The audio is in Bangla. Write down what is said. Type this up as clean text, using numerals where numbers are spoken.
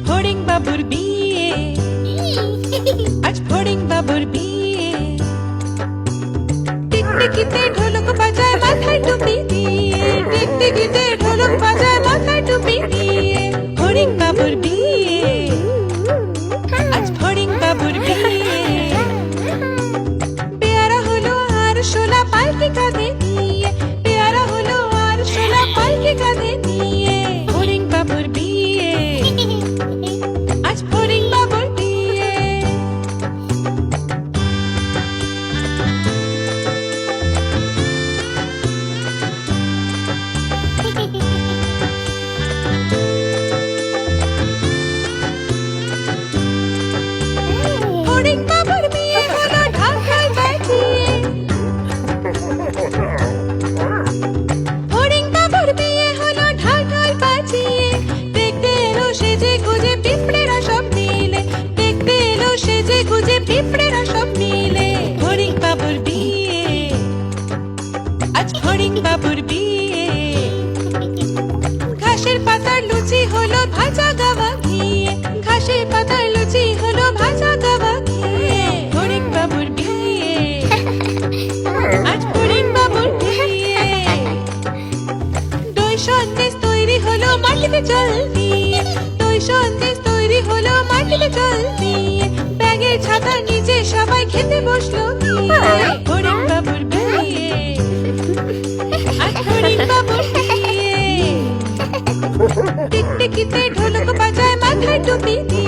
ফড়িং বাবুর বিয়ে, আজ ফড়িং বাবুর বিয়ে। টিকটিকিতে ঢোলক বাজায় মাথায় টুপি দিয়ে, টিকটিকিতে ঢোলক বাজায় মাথায় টুপি দিয়ে। ফড়িং বাবুর বিয়ে, আজ ফড়িং বাবুর বিয়ে। পেয়ারা হলো আর শোলা পালকি কাঁধে নিয়ে, পেয়ারা হলো আর শোলা পালকি কাঁধে নিয়ে। ফড়িং বাবুর বিয়ে, আজ ফড়িং বাবুর বিয়ে। ফড়িং বাবুর বিয়ে হলো ঢাকায় বাজিয়ে, ফড়িং বাবুর বিয়ে হলো ঢাকায় বাজিয়ে। দেখতে এলো সেজে গুজে পিঁপড়েরা সব মিলে, দেখতে এলো সেজে গুজে পিঁপড়েরা সব মিলে। ফড়িং বাবুর বিয়ে, আজ ফড়িং বাবুর বিয়ে। ঘাসের পাতার লুচি হলো ভাজা গাওয়া ঘিয়ে, ঘাসের পাতার লুচি হলো ভাজা গাওয়া ঘিয়ে। ফড়িং বাবুর বিয়ে, আজ ফড়িং বাবুর বিয়ে। দই সন্দেশ তৈরি হলো মাটিতে জল দিয়ে, দই সন্দেশ তৈরি হলো মাটিতে জল দিয়ে। ব্যাগের ছাতার নিচে সবাই খেতে বসলো গিয়ে। ফড়িং বাবুর বিয়ে, আজ ফড়িং বাবুর বিয়ে। টিকটিকিতে ঢোলক বাজায় মাথায় টুপি দিয়ে,